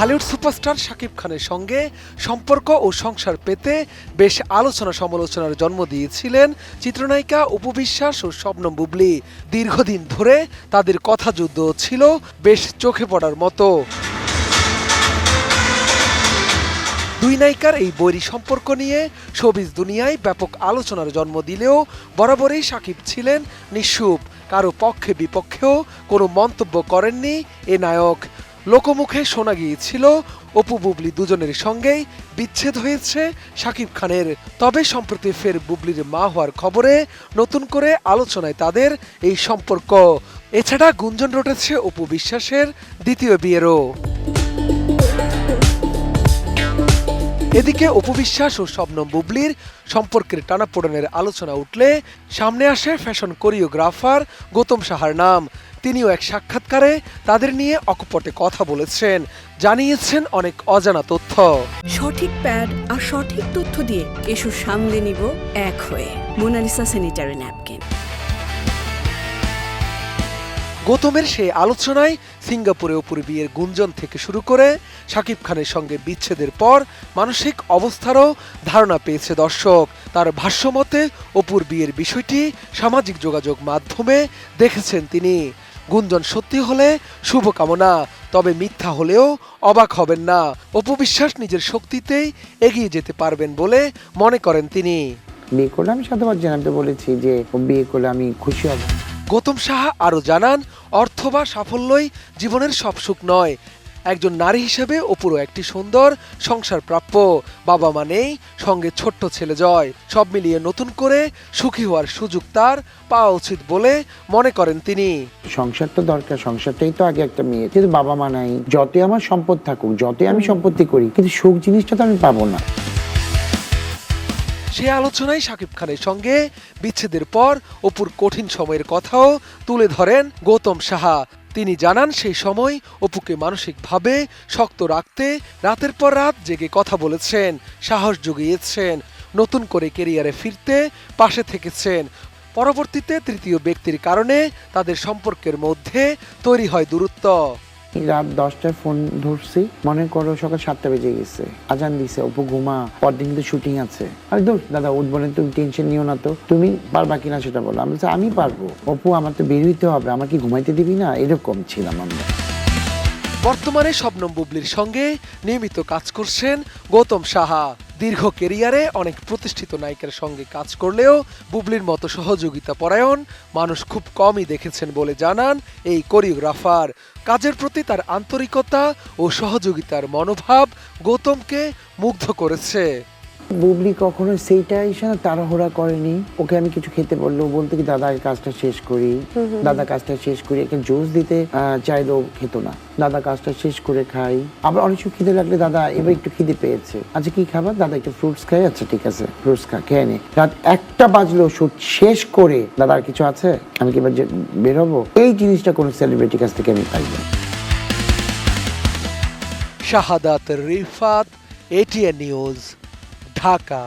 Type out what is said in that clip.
Dhallywood superstar Shakib খানের সঙ্গে সম্পর্ক ও সংসার পেতে বেশ আলোচনা সমালোচনার জন্ম দিয়েছিলেন চিত্রনায়িকা অপু বিশ্বাস ও শবনম বুবলী। দীর্ঘদিন ধরে তাদের কথাযুদ্ধ ছিল বেশ চোখে পড়ার মতো। দুই নায়িকার এই বৈরী সম্পর্ক নিয়ে শোবিজ দুনিয়ায় ব্যাপক আলোচনার জন্ম দিলেও বরাবরই শাকিব ছিলেন নিঃসুপ। কারো পক্ষে বিপক্ষেও কোনো মন্তব্য করেননি এ নায়ক। লোকমুখে শোনা গিয়েছিল অপু বুবলী দুজনের সঙ্গেই বিচ্ছেদ হয়েছে শাকিব খানের। তবে সম্প্রতি ফের বুবলীর মা হওয়ার খবরে নতুন করে আলোচনায় তাদের এই সম্পর্ক। এছাড়া গুঞ্জন রটেছে অপু বিশ্বাসের দ্বিতীয় বিয়েরও। এদিকে অপু বিশ্বাস ও শবনম বুবলীর সম্পর্কের টানাপোড়েনের আলোচনা উঠলে সামনে আসে ফ্যাশন কোরিওগ্রাফার গৌতম সাহার নাম। তিনিও এক সাক্ষাৎকারে তাদের নিয়ে অকপটে কথা বলেছেন, জানিয়েছেন অনেক অজানা তথ্য। সঠিক প্যাড আর সঠিক তথ্য দিয়ে এসব সামলে নিব এক হয়ে। Mona Lisa sanitary napkin. গৌতমের সেই আলোচনায় সিঙ্গাপুরে অপুর বিয়ের গুঞ্জন থেকে শুরু করে শাকিব খানের সঙ্গে বিচ্ছেদের পর মানসিক অবস্থারও ধারণা পেয়েছে দর্শক। তার ভাষ্যমতে অপুর বিয়ের বিষয়টি সামাজিক যোগাযোগ মাধ্যমে দেখেছেন তিনি। গুঞ্জন সত্যি হলে শুভকামনা, তবে মিথ্যা হলেও অবাক হবেন না। অপু বিশ্বাস নিজের শক্তিতেই এগিয়ে যেতে পারবেন বলে মনে করেন তিনি। বিয়ে করলে আমি সাধুবাদ জানাতে বলেছি যে বিয়ে করলে আমি খুশি হব। গৌতম সাহা আরও জানান, অর্থ বা সাফল্যই জীবনের সব সুখ নয়। একজন নারী হিসেবে অপুরও একটি সুন্দর সংসার প্রাপ্য। বাবা মা নেই, সঙ্গে ছোট্ট ছেলে জয়। সব মিলিয়ে নতুন করে সুখী হওয়ার সুযোগ তার পাওয়া উচিত বলে মনে করেন তিনি। সংসার তো দরকার, সংসারটাই তো আগে একটা মেয়ে। কিন্তু বাবা মা নাই, যতই আমার সম্পদ থাকুক, যতই আমি সম্পত্তি করি, কিন্তু সুখ জিনিসটা তো আমি পাবো না। সে আলোচনায় শাকিব খানের সঙ্গে বিচ্ছেদের পর অপুর কঠিন সময়ের কথাও তুলে ধরেন গৌতম সাহা। তিনি জানান, সেই সময় অপুকে মানসিকভাবে শক্ত রাখতে রাতের পর রাত জেগে কথা বলেছেন, সাহস জুগিয়েছেন, নতুন করে কেরিয়ারে ফিরতে পাশে থেকেছেন। পরবর্তীতে তৃতীয় ব্যক্তির কারণে তাদের সম্পর্কের মধ্যে তৈরি হয় দূরত্ব। রাত 10টায় ফোন ধরছি, মনে করো সকাল 7টা বেজে গেছে, আজান দিছে, অপু ঘুমা, পরদিন কিন্তু শুটিং আছে। আরে দূর দাদা, উঠবো না, তুমি টেনশন নিও না, তো তুমি পারবা কিনা সেটা বলো। আমি বলছি আমি পারবো, অপু আমার তো বের হইতে হবে, আমাকে ঘুমাইতে দিবি না, এরকম ছিলাম আমরা। বর্তমানে শবনম বুবলীর সঙ্গে নিয়মিত কাজ করছেন গৌতম সাহা। দীর্ঘ কেরিয়ারে অনেক প্রতিষ্ঠিত নায়িকার সঙ্গে কাজ করলেও বুবলীর মতো সহযোগিতা পরায়ণ মানুষ খুব কমই দেখেছেন বলে জানান এই কোরিওগ্রাফার। কাজের প্রতি তার আন্তরিকতা ও সহযোগিতার মনোভাব গৌতমকে মুগ্ধ করেছে। বুবলি কখনো সেইটা এসে না তাড়াহুড়া করেনি। ওকে আমি কিছু খেতে বললো, বলতে কি দাদা এই কাজটা শেষ করি, দাদা কাজটা শেষ করি। একটা জুস দিতে চাইলেও খেত না, দাদা কাজটা শেষ করে খাই। আবার অনেক সময় খিদে লাগলে, দাদা এবার একটু খিদে পেয়েছে, আচ্ছা কি খাবার, দাদা একটু ফ্রুটস খাই, আচ্ছা ঠিক আছে ফ্রুটস খেয়ে নে। রাত 1টা বাজলো, শুট শেষ করে দাদা আর কিছু আছে, আমি কি এবার বেরোবো। এই জিনিসটা কোনো সেলিব্রিটির কাছ থেকে আমি পাই না। শাহাদাত রিফাত, এটিএন নিউজ, ঢাকা।